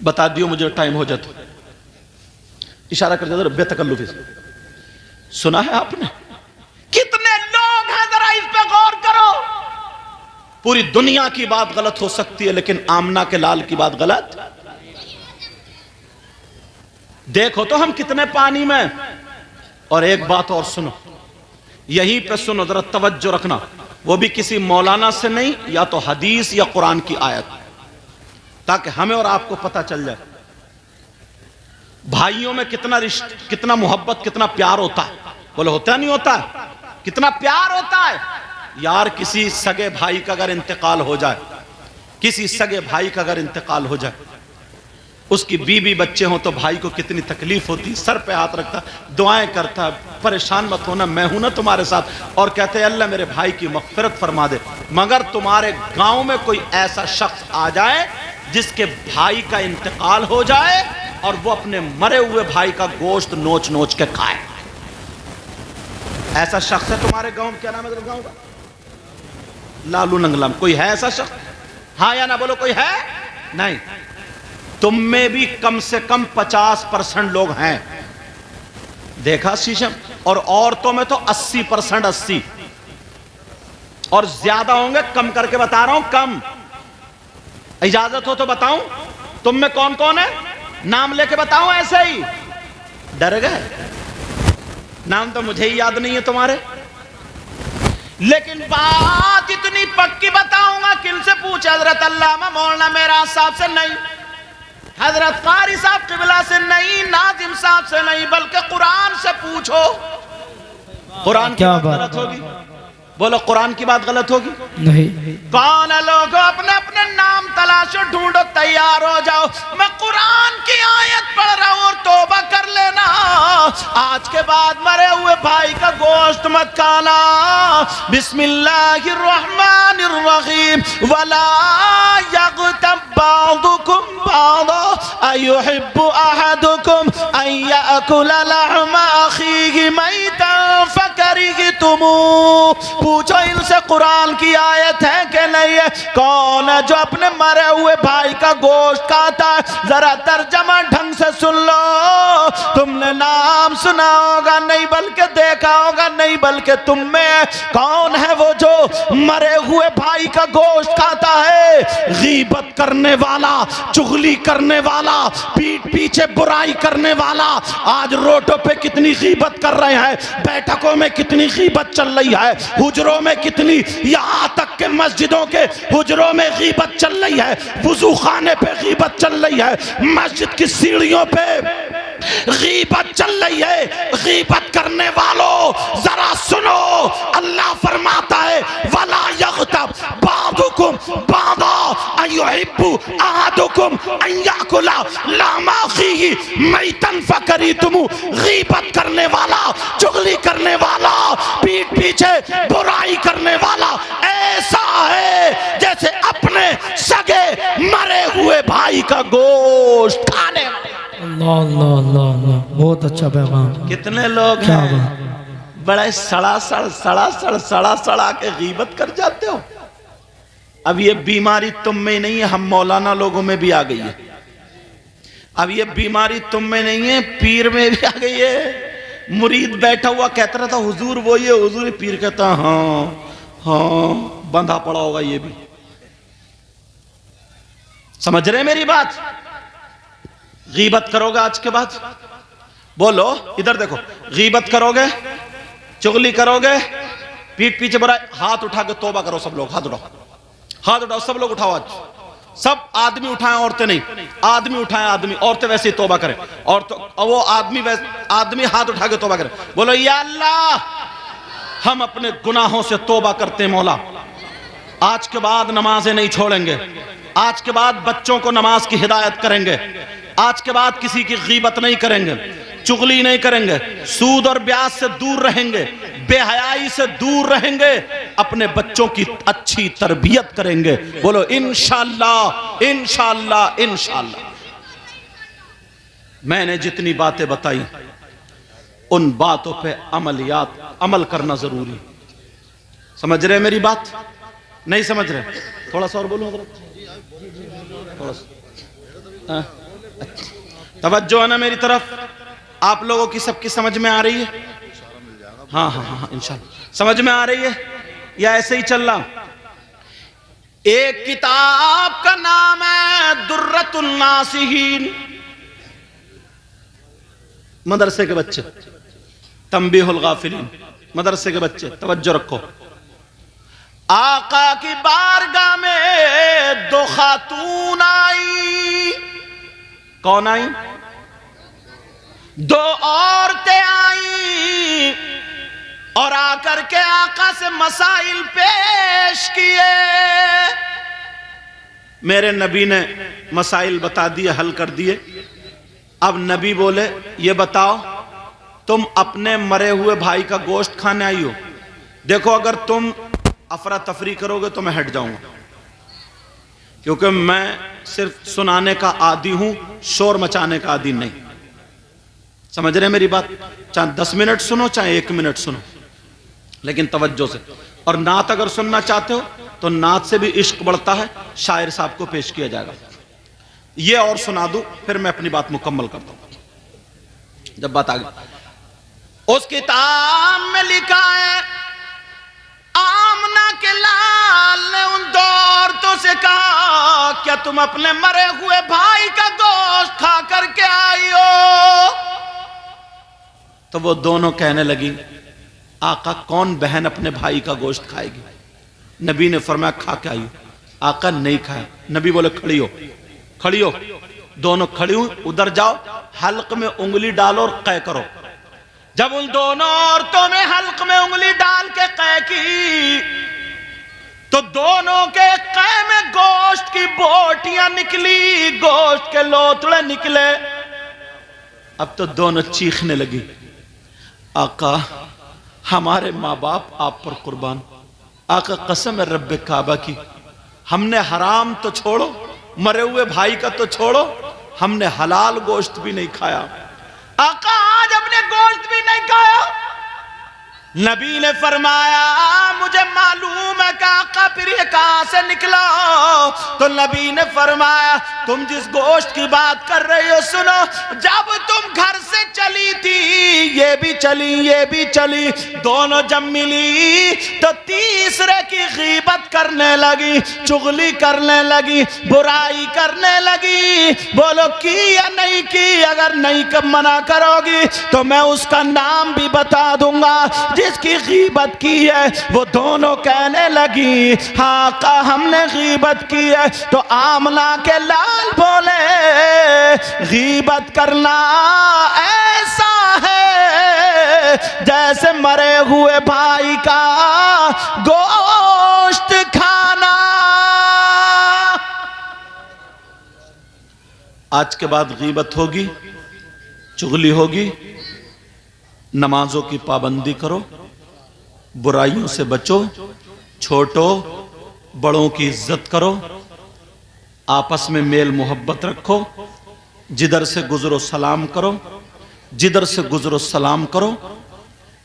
बता दियो मुझे, टाइम हो जाता। इशारा कर दिया बेतकल्लुफी से। सुना है आपने? कितने लोग हैं, जरा इस पे गौर करो। पूरी दुनिया की बात गलत हो सकती है लेकिन आमना के लाल की बात गलत। देखो तो हम कितने पानी में। और एक बात और सुनो, यहीं पे सुनो, जरा तवज्जो रखना। वो भी किसी मौलाना से नहीं, या तो हदीस या कुरान की आयत, ताकि हमें और आपको पता चल जाए भाइयों में कितना रिश्ता, कितना मोहब्बत, कितना प्यार होता है। बोले होता नहीं होता है? कितना प्यार होता है यार। किसी सगे भाई का अगर इंतकाल हो जाए, किसी सगे भाई का अगर इंतकाल हो जाए, उसकी बीवी बच्चे हो तो भाई को कितनी तकलीफ होती। सर पे हाथ रखता, दुआएं करता, परेशान मत होना, मैं हूं ना तुम्हारे साथ। और कहते हैं अल्लाह मेरे भाई की मग़फ़िरत फरमा दे। मगर तुम्हारे गांव में कोई ऐसा शख्स आ जाए जिसके भाई का इंतकाल हो जाए और वो अपने मरे हुए भाई का गोश्त नोच नोच के खाए, ऐसा शख्स है तुम्हारे गांव में? क्या नाम है गांव का? लालू नंगलम। कोई है ऐसा शख्स? हाँ या ना बोलो, कोई है? नहीं। तुम में भी कम से कम 50% लोग हैं, देखा शीशम। और औरतों में तो 80%, 80 और ज्यादा होंगे। कम करके बता रहा हूं, कम। इजाजत हो तो बताऊं तुम में कौन कौन है? नाम लेके बताऊं ऐसे ही? डर गए? नाम तो मुझे ही याद नहीं है तुम्हारे, लेकिन बात इतनी पक्की बताऊंगा। किन से पूछे? हजरत अल्लामा मौलाना मेरा साहब से नहीं, हजरत कारी साहब किबला से नहीं, नाजिम साहब से नहीं, बल्कि कुरान से पूछो। कुरान की बात गलत होगी? बोलो, कुरान की बात गलत होगी? नहीं। कौन है लोगों? अपने अपने नाम तलाशो, ढूंढो, तैयार हो जाओ। मैं कुरान की आयत पढ़ रहा हूं और तौबा कर लेना। आज के बाद मरे हुए भाई का गोश्त मत खाना। बिस्मिल्लाहिर्रहमानिर्रहीम। वला यग़तब बादुकुम बादा अयुहिब्बु अहदुकुम अन याकुल लहमा अखीहि मैतन फकरिहतुमूह। पूछो इनसे कुरान की आयत है कि नहीं है? कौन है जो अपने मरे हुए भाई का गोश्त खाता है? जरा तर्जमा ढंग से सुन लो। तुमने नाम सुना होगा नहीं, बल्कि देखा होगा नहीं, बल्कि तुम में कौन है वो जो मरे हुए भाई का गोश्त खाता है? गीबत करने वाला, चुगली करने वाला, पीठ पीछे बुराई करने वाला। आज रोडों पे कितनी गीबत कर रहे हैं, बैठकों में कितनी गीबत चल रही है, हुजरों में कितनी, यहां तक के मस्जिदों के हुजरों में गीबत चल रही है, वुजू खाने पे गीबत चल रही है, मस्जिद की सीढ़ियों पे गीबत चल रही है। गीबत करने वालों जरा सुनो, अल्लाह फरमाता है वला यग़तब बादुकुम बादा अयुहिब्बु अहदुकुम अन याकुला लहमा अखीहि मैतन फकरिहतुमूह। गीबत करने वाला, चुगली करने वाला, पीठ पीछे बुराई करने वाला ऐसा है जैसे अपने सगे मरे हुए भाई का गोश्त खाने वाला। अल्लाह अल्लाह अल्लाह अल्लाह, बहुत अच्छा पैगाम। कितने लोग क्या हैं बात। बड़े सड़ा के गीबत कर जाते हो। अब ये बीमारी तुम में नहीं है, हम मौलाना लोगों में भी आ गई है। अब ये बीमारी तुम में नहीं है, पीर में भी आ गई है। मुरीद बैठा हुआ कहता रहा था हुजूर वो ये, हुजूर पीर कहता हाँ हाँ, बंधा पड़ा होगा ये भी। समझ रहे मेरी बात? गीबत करोगे आज के बाद, बोलो इधर देखो, गीबत करोगे, चुगली करोगे, पीठ पीछे बुराई, हाथ उठा के तौबा करो सब लोग, हाथ उठाओ, हाथ उठाओ सब लोग, उठाओ आज, सब आदमी उठाएं, औरतें नहीं, आदमी उठाएं, आदमी, औरतें वैसे ही तौबा करें, और तो वो आदमी वैसे, आदमी हाथ उठा के तौबा करें, बोलो या अल्लाह हम अपने गुनाहों से तौबा करते हैं मौला, आज के बाद नमाजें नहीं छोड़ेंगे, आज के बाद बच्चों को नमाज की हिदायत करेंगे, आज के बाद किसी की गीबत नहीं करेंगे, चुगली नहीं करेंगे, सूद और ब्याज से दूर रहेंगे, बेहयाई से दूर रहेंगे, अपने बच्चों की अच्छी तरबियत करेंगे। बोलो इंशाअल्लाह, इंशाअल्लाह, इंशाअल्लाह। मैंने जितनी बातें बताई उन बातों पे अमल करना जरूरी। समझ रहे मेरी बात? नहीं समझ रहे? थोड़ा सा और बोलूं, थोड़ा सा तवज्जो है ना मेरी तरफ? आप लोगों की सबकी समझ में आ रही है? हाँ हाँ हाँ इंशाल्लाह समझ में आ रही है, या ऐसे ही चल रहा? एक किताब का नाम है दुर्रतुन नासिहीन, मदरसे के बच्चे, तंबीहुल गाफिलीन, मदरसे के बच्चे तवज्जो रखो। आका की बारगाह में दो खातून आई। कौन आई? दो औरतें आई और आकर के आका से मसाइल पेश किए। मेरे नबी ने मसाइल बता दिए, हल कर दिए। अब नबी बोले ये बताओ तुम अपने मरे हुए भाई का गोश्त खाने आई हो? देखो अगर तुम अफरा तफरी करोगे तो मैं हट जाऊंगा, क्योंकि मैं सिर्फ सुनाने का आदी हूं, शोर मचाने का आदी नहीं। समझ रहे मेरी बात? चाहे 10 मिनट सुनो चाहे 1 मिनट सुनो, लेकिन तवज्जो से। और नात अगर सुनना चाहते हो तो नात से भी इश्क बढ़ता है, शायर साहब को पेश किया जाएगा। ये और सुना दूं फिर मैं अपनी बात मुकम्मल करता हूं। जब बात आ गई, उस किताब में लिखा है आमना के लाल ने उन दो औरतों से कहा क्या तुम अपने मरे हुए भाई का गोश्त खा करके आई हो? तो वो दोनों कहने लगी आका कौन बहन अपने भाई का गोश्त खाएगी? नबी ने फरमाया खा के आई। आका नहीं खाया। नबी बोले खड़ी हो, खड़ी हो। दोनों खड़ी हुई, उधर जाओ, हल्क में उंगली डालो और कै करो। जब उन दोनों औरतों में हल्क में उंगली डाल के कै की तो दोनों के कै में गोश्त की बोटियां निकली, गोश्त के लोथड़े निकले। अब तो दोनों चीखने लगी आका हमारे माँ बाप आप पर कुर्बान, आका कसम है रब्बे काबा की, हमने हराम तो छोड़ो, मरे हुए भाई का तो छोड़ो, हमने हलाल गोश्त भी नहीं खाया। आका आज अपने गोश्त भी नहीं खाया। नबी ने फरमाया मुझे मालूम है कि आका फिर ये कहां से निकला। तो नबी ने फरमाया तुम जिस गोश्त की बात कर रहे हो सुनो, जब तुम घर से चली थी ये भी चली ये भी चली, दोनों जब मिली तो तीसरे की गीबत करने लगी, चुगली करने लगी, बुराई करने लगी। बोलो की या नहीं की? अगर नहीं कब मना करोगी तो मैं उसका नाम भी बता दूंगा जिसकी गीबत की है। वो दोनों कहने लगी हाँ का हमने गीबत की है। तो आमना के लाल बोले गीबत करना ऐसा है जैसे मरे हुए भाई का गोश्त खाना। आज के बाद गीबत होगी, चुगली होगी, नमाजों की पाबंदी करो, बुराइयों से बचो, छोटो बड़ों की इज्जत करो, आपस में मेल मोहब्बत रखो, जिधर से गुजरो सलाम करो, जिधर से गुजरो सलाम करो,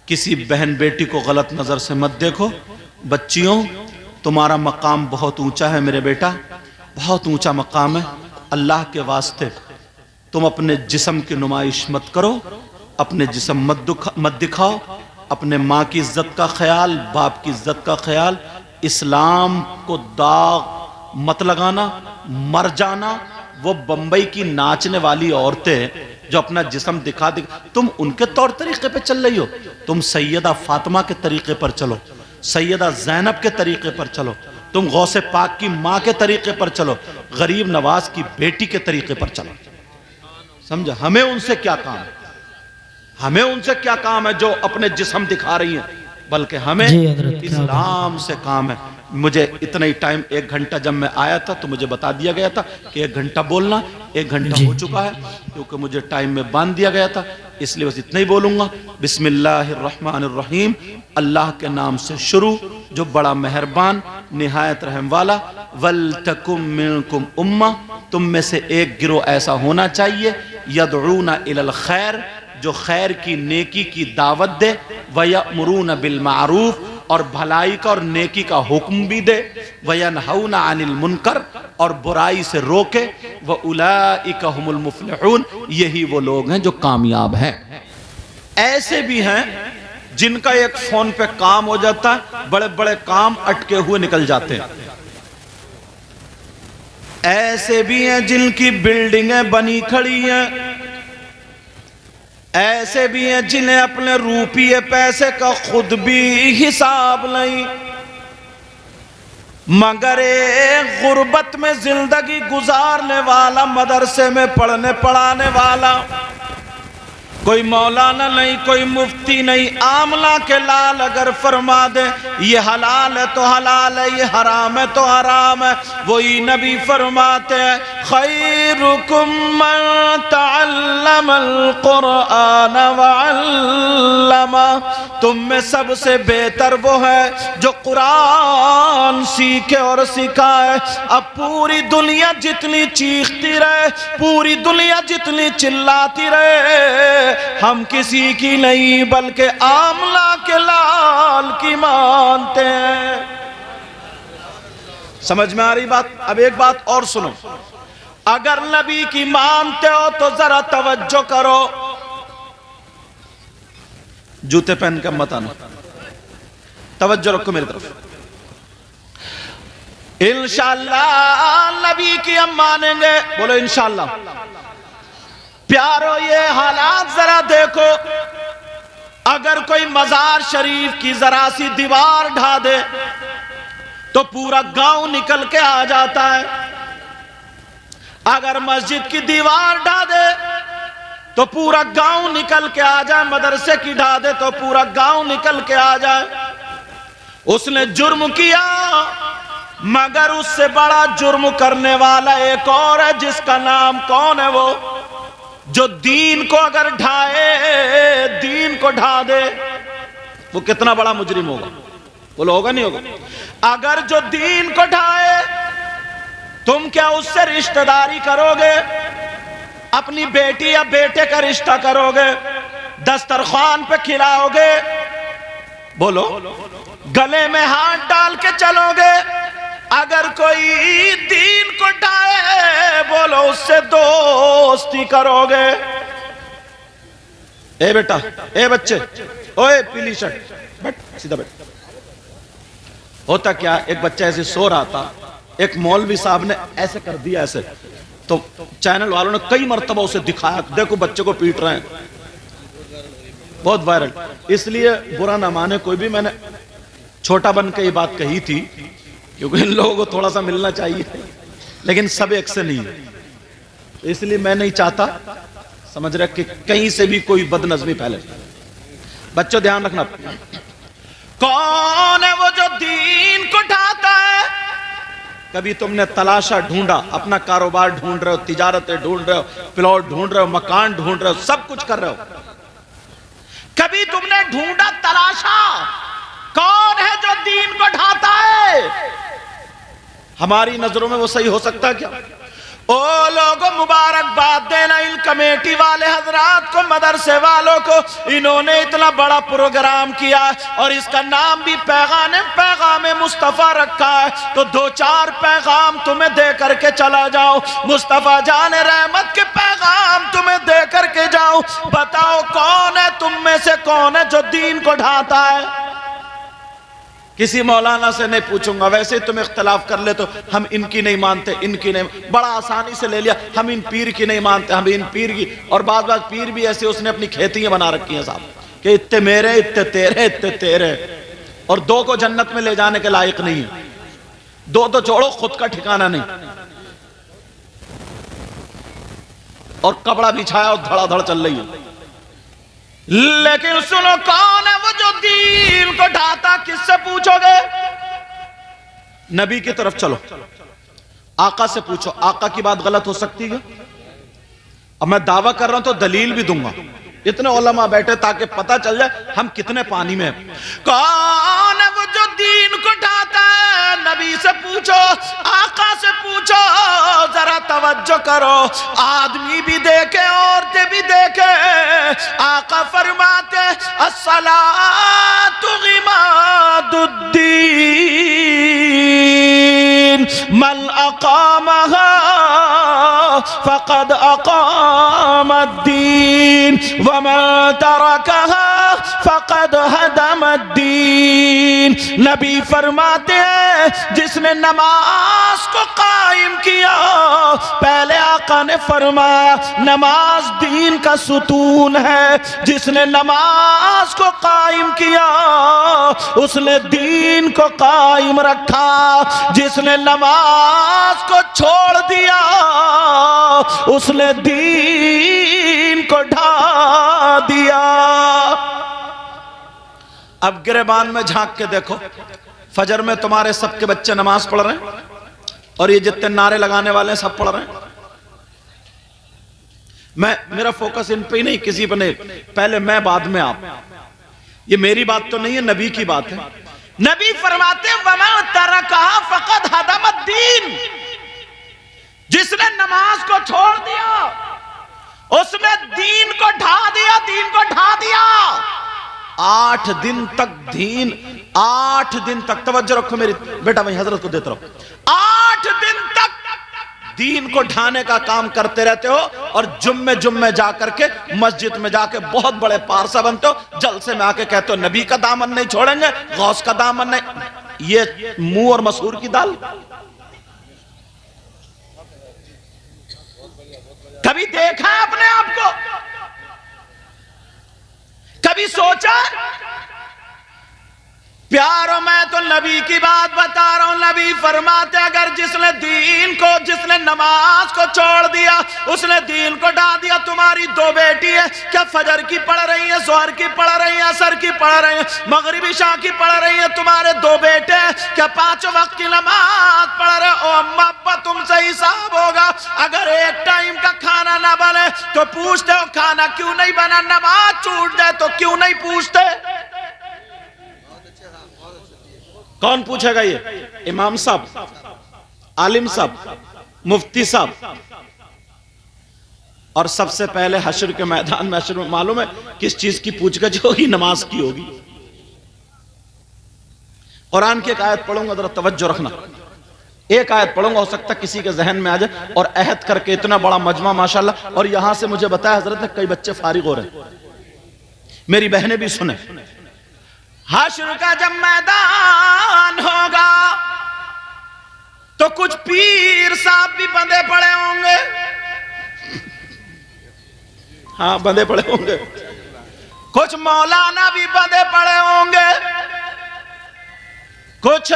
किसी बहन बेटी को गलत नजर से मत देखो। बच्चियों तुम्हारा मकाम बहुत ऊंचा है मेरे बेटा, बहुत ऊंचा मकाम है। अल्लाह के वास्ते तुम अपने जिस्म की नुमाइश मत करो, अपने जिस्म मत दिखाओ, अपने माँ की इज्जत का ख्याल, बाप की इज्जत का ख्याल, इस्लाम को दाग मत लगाना, मर जाना, वो बंबई की नाचने वाली औरतें जो अपना जिस्म दिखा, तुम उनके तौर तरीके पे चल रही हो। तुम सैयदा फातिमा के तरीके पर चलो, सैयदा ज़ैनब के तरीके पर चलो, तुम गौसे पाक की माँ के तरीके पर चलो, गरीब नवाज की बेटी के तरीके पर चलो। समझा? हमें उनसे क्या काम है? हमें उनसे क्या काम है जो अपने जिस्म दिखा रही हैं? बल्कि हमें इस्लाम से काम है। मुझे इतना ही टाइम, 1 घंटा जब मैं आया था तो मुझे बता दिया गया था कि 1 घंटा बोलना, 1 घंटा हो चुका है क्योंकि मुझे टाइम में बांध दिया गया था, इसलिए बस इतना ही बोलूंगा। बिस्मिल्लाहिर्रहमानिर्रहीम, अल्लाह के नाम से शुरू जो बड़ा मेहरबान निहायत रहम वाला। वल तकुम मिनकुम उम्मा, तुम में से एक गिरोह ऐसा होना चाहिए, यदऊना इलल खैर, जो खैर की नेकी की दावत दे, वयअमुरूना बिल मारूफ, और भलाई का और नेकी का हुक्म भी दे, वयनहौना अनिल मुनकर, और बुराई से रोके, व उलाइका हुमुल मुफ्लिहून, यही वो लोग हैं जो कामयाब हैं। ऐसे भी हैं जिनका एक फोन पे काम हो जाता है, बड़े बड़े काम अटके हुए निकल जाते हैं। ऐसे भी हैं जिनकी बिल्डिंगें बनी खड़ी हैं। ऐसे भी हैं जिन्हें अपने रुपये पैसे का खुद भी हिसाब नहीं, मगर एक गुर्बत में जिंदगी गुजारने वाला, मदरसे में पढ़ने पढ़ाने वाला, कोई मौलाना नहीं, कोई मुफ्ती नहीं, आमला के लाल अगर फरमा दे ये हलाल है तो हलाल है, ये हराम है तो हराम है, वही नबी फरमाते हैं खैरुकुम मन तअल्लमल कुरआन व अल्लमा, तुम में सबसे बेहतर वो है जो कुरान सीखे और सिखाए। अब पूरी दुनिया जितनी चीखती रहे, पूरी दुनिया जितनी चिल्लाती रहे, हम किसी की नहीं बल्कि आमला के लाल की मानते हैं। समझ में आ रही बात? अब एक बात और सुनो, अगर नबी की मानते हो तो जरा तवज्जो करो। जूते पहन कर मत आना, तवज्जो रखो मेरी तरफ। इंशाअल्लाह नबी की हम मानेंगे, बोलो इंशाअल्लाह। प्यारो ये हालात जरा देखो, अगर कोई मजार शरीफ की जरा सी दीवार ढा दे तो पूरा गांव निकल के आ जाता है। अगर मस्जिद की दीवार ढा दे तो पूरा गांव निकल के आ जाए, मदरसे की ढा दे तो पूरा गांव निकल के आ जाए। उसने जुर्म किया, मगर उससे बड़ा जुर्म करने वाला एक और है, जिसका नाम कौन है? वो जो दीन को अगर ढाए, दीन को ढा दे, वो कितना बड़ा मुजरिम होगा? बोलो होगा नहीं होगा? अगर जो दीन को ढाए, तुम क्या उससे रिश्तेदारी करोगे? अपनी बेटी या बेटे का रिश्ता करोगे? दस्तरखान पे खिलाओगे? बोलो, गले में हाथ डाल के चलोगे? अगर कोई दीन को ढाए, बोलो उससे दोस्ती करोगे? ए बेटा, ए बच्चे, ओए पीली शर्ट, बैठ सीधा बैठ। होता क्या, एक बच्चा ऐसे सो रहा था, एक मौलवी साहब ने ऐसे कर दिया ऐसे, तो चैनल वालों ने कई मर्तबा उसे दिखाया, देखो बच्चे को पीट रहे हैं, बहुत वायरल। इसलिए बुरा ना माने कोई भी, मैंने छोटा बन के ये बात कही थी क्योंकि इन लोगों को थोड़ा सा मिलना चाहिए, लेकिन सब एक से नहीं है, इसलिए मैं नहीं चाहता, समझ रहे, कि कहीं से भी कोई बदनज़मी फैले। बच्चों ध्यान रखना, कौन है वो जो दीन को ढाता है? कभी तुमने तलाशा, ढूंढा, अपना कारोबार ढूंढ रहे हो, तिजारतें ढूंढ रहे हो, प्लॉट ढूंढ रहे हो, मकान ढूंढ रहे हो, सब कुछ कर रहे हो, कभी तुमने ढूंढा, तलाशा कौन है जो दीन को ढाता है? हमारी नजरों में वो सही हो सकता है क्या? ओ लोगों, मुबारकबाद देना इन कमेटी वाले हजरात को, मदरसे वालों को, इन्होंने इतना बड़ा प्रोग्राम किया और इसका नाम भी पैगाम मुस्तफा रखा है। तो 2-4 पैगाम तुम्हें दे करके चला जाओ, मुस्तफा जाने रहमत के पैगाम तुम्हें दे करके जाओ। बताओ कौन है तुम में से, कौन है जो दीन को ढाता है? किसी मौलाना से नहीं पूछूंगा, वैसे तुम इख्तलाफ कर ले तो हम इनकी नहीं मानते, इनकी नहीं, बड़ा आसानी से ले लिया, हम इन पीर की नहीं मानते, हम इन पीर की। और बात पीर भी ऐसे उसने अपनी खेतियां बना रखी हैं साहब कि इतने मेरे, इतने तेरे, इतने तेरे, और दो को जन्नत में ले जाने के लायक नहीं है। दो तो छोड़ो, खुद का ठिकाना नहीं, और कपड़ा बिछाया और धड़ाधड़ चल रही है। लेकिन सुनो, कौन है वो जो दीन को ढाता? किससे पूछोगे? नबी की तरफ चलो, आका से पूछो। आका की बात गलत हो सकती है? अब मैं दावा कर रहा हूं तो दलील भी दूंगा। इतने उलमा बैठे ताकि पता चल जाए हम कितने पानी में हैं। कौन है वो जो दीन को ढाता है? नबी से पूछो, आका से पूछो। जरा तवज्जो करो, आदमी भी देखे, औरतें भी देखे। आका फरमाते अस्सलातु इमादुद्दीन मन अकामहा फक़द अकामद्दीन वमन तरकहा फक़द हदमद्दीन। नबी फरमाते हैं जिसने नमाज को कायम किया, पहले आका ने फरमाया नमाज दीन का सुतून है, जिसने नमाज को कायम किया उसने दीन को कायम रखा, जिसने नमाज को छोड़ दिया उसने दीन को ढा दिया। अब गिरेबान में झांक के देखो, फजर में तुम्हारे सबके बच्चे नमाज पढ़ रहे हैं, और ये जितने नारे लगाने वाले हैं सब पढ़ रहे हैं। मेरा फोकस इन पे ही नहीं, किसी पे नहीं, पहले मैं बाद में आप। ये मेरी बात तो नहीं है, नबी की बात है। नबी फरमाते वमन तरकहा फक़द हदमद्दीन, जिसने नमाज को छोड़ दिया उसने दीन को ढा दिया, दीन को ढा दिया। 8 दिन तक दीन, 8 दिन तक, तवज्जो रखो मेरी बेटा, वही हजरत को देते रहो। 8 दिन तक दीन को ढाने का काम करते रहते हो, और जुम्मे जाकर के मस्जिद में जाके बहुत बड़े पारसा बनते हो, जलसे में आके कहते हो नबी का दामन नहीं छोड़ेंगे, गौस का दामन नहीं। ये मुंह और मसूर की दाल। कभी देखा है अपने आप को? कभी सोचा? प्यारो, मैं तो नबी की बात बता रहा हूं। नबी फरमाते अगर जिसने दीन को, जिसने नमाज को छोड़ दिया उसने दीन को ढा दिया। तुम्हारी 2 बेटी है, क्या फजर की पढ़ रही है, जोहर की पढ़ रही है, असर की पढ़ रही है, मगरिबी शाह की पढ़ रही है। तुम्हारे 2 बेटे हैं, क्या 5 वक्त की नमाज पढ़ रहे हो? अम्मा अब्बा तुमसे हिसाब होगा। अगर एक टाइम का खाना ना बने तो पूछते हो खाना क्यों नहीं बना? नमाज छूट जाए तो क्यों नहीं पूछते? कौन पूछेगा? ये इमाम साहब, आलिम साहब, मुफ्ती साहब। और सबसे पहले हश्र के मैदान में, हश्र में मालूम है किस चीज की पूछगछ होगी? नमाज की होगी। कुरान की एक आयत पढ़ूंगा, जरा तवज्जो रखना। एक आयत पढ़ूंगा, हो सकता है किसी के जहन में आ जाए। और अहद करके इतना बड़ा मजमा माशाल्लाह। और यहां से मुझे बताया हजरत ने कई बच्चे फारिग हो रहे, मेरी बहनें भी सुने। हश्र का जब मैदान होगा तो कुछ पीर साहब भी बंधे पड़े होंगे। हाँ, बंधे पड़े होंगे। कुछ मौलाना भी बंधे पड़े होंगे, कुछ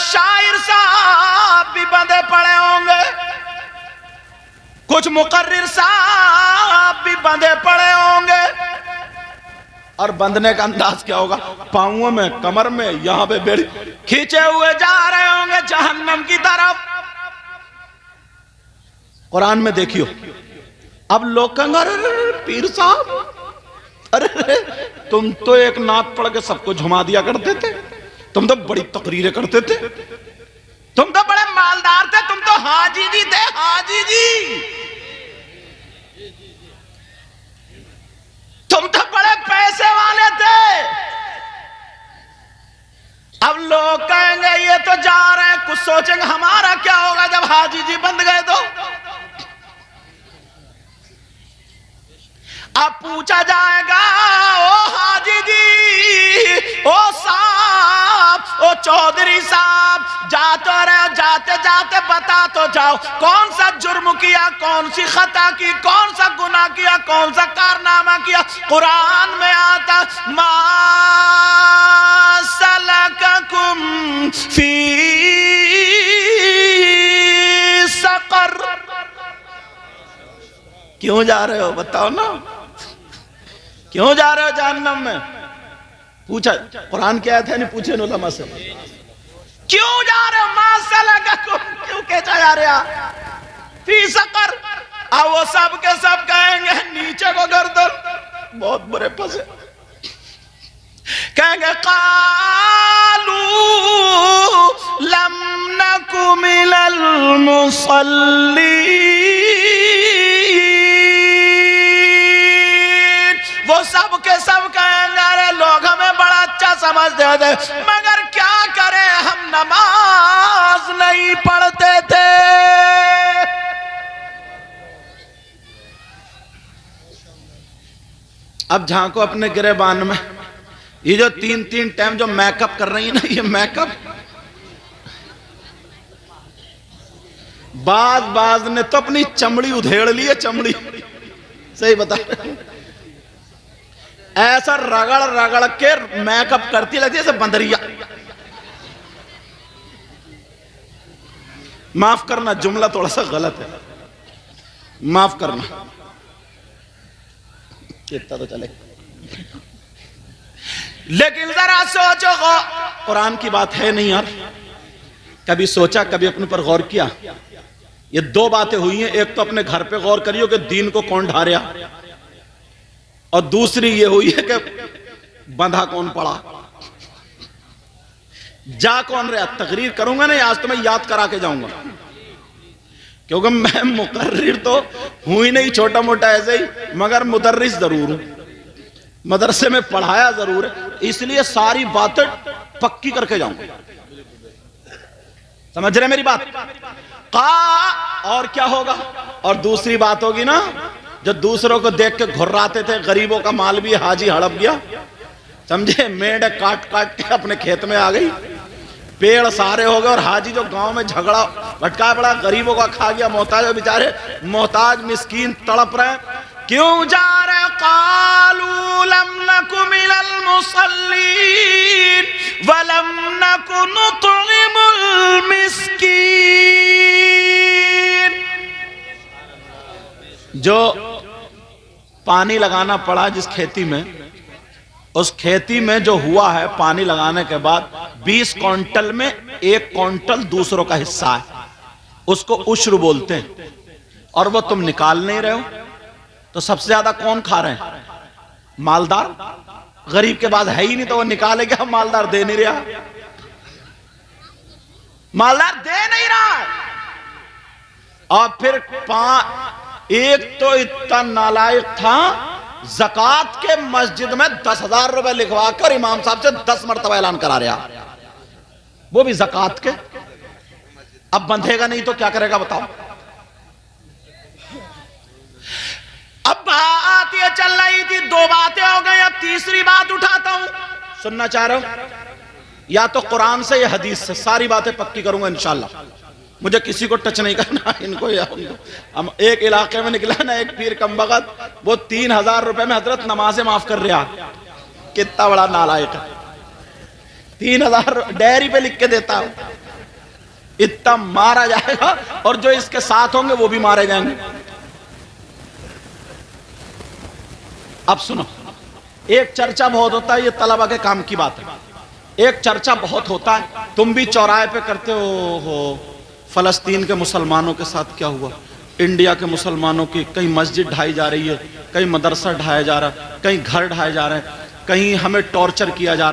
शायर साहब भी बंधे पड़े होंगे, कुछ मुकर्रिर साहब भी बंधे पड़े होंगे। और बंधने का अंदाज क्या होगा? पांवों में, कमर में, यहां पे बेड़ी खींचे हुए जा रहे होंगे जहन्नम की तरफ। कुरान में देखियो, अब लोग कहेंगे अरे पीर साहब, अरे तुम तो एक नात पढ़ के सबको झुमा दिया करते थे, तुम तो बड़ी तकरीरें करते थे, तुम तो बड़े मालदार थे, तुम तो हाजी जी थे, हाजी जी, तुम तो बड़े पैसे वाले थे। अब लोग कहेंगे ये तो जा रहे हैं, कुछ सोचेंगे हमारा क्या होगा जब हाजी जी बंद गए तो। अब पूछा जाएगा ओ हाजी जी, ओ साहब, ओ चौधरी साहब जाते रहे, जाते जाते बता तो जाओ कौन सा जुर्म किया, कौन सी खता की, कौन सा गुनाह किया, कौन सा कारनामा किया। कुरान में आता मा सलककुम फी सकर। क्यों जा रहे हो बताओ ना, क्यों जा रहे हो जहन्नम में? पूछा कुरान क्या आयत है, नहीं पूछे न उलमा से क्यों जा रहे हो, मा सलककुम, क्यों कैसा जा रहे हो फी सकर। अब वो सब के सब कहेंगे नीचे को गर्दन, बहुत बुरे फंसे, कहेंगे कालू लम नकु मिनल मुसल्लीन। वो सब के सब कहेंगे अरे लोग हमें बड़ा अच्छा समझते थे मगर क्या करें हम नमाज नहीं पढ़ते थे। अब झांको अपने गिरेबान में, ये जो तीन तीन टाइम जो मेकअप कर रही है ना, ये मेकअप बाज ने तो अपनी चमड़ी उधेड़ ली है, चमड़ी सही बता रहे, ऐसा रगड़ रगड़ के मेकअप करती लगती है जैसे बंदरिया। माफ करना जुमला थोड़ा सा गलत है, माफ करना, इतना तो चले। लेकिन जरा सोचो, कुरान की बात है नहीं यार, कभी सोचा, कभी अपने पर गौर किया? ये दो बातें हुई हैं, एक तो अपने घर पे गौर करियो कि दीन को कौन ढारिया, और दूसरी ये हुई है कि बंधा कौन पड़ा, जा कौन रहा। तकरीर करूंगा नहीं आज तो मैं याद करा के जाऊंगा, क्योंकि मैं मुकर्रिर तो हूं ही नहीं, छोटा मोटा ऐसे ही, मगर मुदर्रिस जरूर हूं, मदरसे में पढ़ाया जरूर है, इसलिए सारी बातें पक्की करके जाऊंगा। समझ रहे मेरी बात? और क्या होगा, और दूसरी बात होगी ना, जो दूसरों को देख के घुर्राते थे, गरीबों का माल भी हाजी हड़प गया, समझे, मेढ़ काट काट के अपने खेत में आ गई, पेड़ सारे हो गए, और हाजी जो गांव में झगड़ा भटका पड़ा, गरीबों का खा गया, मोहताज बेचारे, मोहताज मिस्कीन तड़प रहे, क्यों जा रहे? कालू लम नकु मिनल मुसल्लीन वलम नकु नुतइमुल मिस्कीन। जो पानी लगाना पड़ा जिस खेती में, उस खेती में जो हुआ है पानी लगाने के बाद 20 क्विंटल में 1 क्विंटल दूसरों का हिस्सा है, उसको उश्र बोलते हैं, और वो तुम निकाल नहीं रहे हो, तो सबसे ज्यादा कौन खा रहे हैं? मालदार। गरीब के पास है ही नहीं तो वो निकालेगा, मालदार दे नहीं रहा, मालदार दे नहीं रहा है। और फिर एक तो इतना नालायक था, ज़कात के मस्जिद में 10,000 रुपए लिखवा कर इमाम साहब से 10 मरतबा ऐलान करा रहा, वो भी ज़कात के। अब बंधेगा नहीं तो क्या करेगा बताओ? अब बात ये चल रही थी, 2 बातें हो गई, अब तीसरी बात उठाता हूं, सुनना चाह रहा हूं, या तो कुरान से या हदीस से, सारी बातें पक्की करूंगा इंशाल्लाह, मुझे किसी को टच नहीं करना, इनको या उनको। हम एक इलाके में निकला ना, एक पीर कमबख्त, वो 3,000 रुपए में हजरत नमाजें माफ कर रहा, कितना बड़ा नालायक है, 3,000 डायरी पे लिख के देता हूं, इतना मारा जाएगा, और जो इसके साथ होंगे वो भी मारे जाएंगे। अब सुनो, एक चर्चा बहुत होता है, ये तलबा के काम की बात है, एक चर्चा बहुत होता है, तुम भी चौराहे पे करते हो, फलस्तीन के मुसलमानों के साथ क्या हुआ, इंडिया के मुसलमानों की कहीं मस्जिद ढाई जा रही है, कहीं मदरसा ढाया जा रहा है, कहीं घर ढाए जा रहे हैं, कहीं हमें टॉर्चर किया जा रहा है।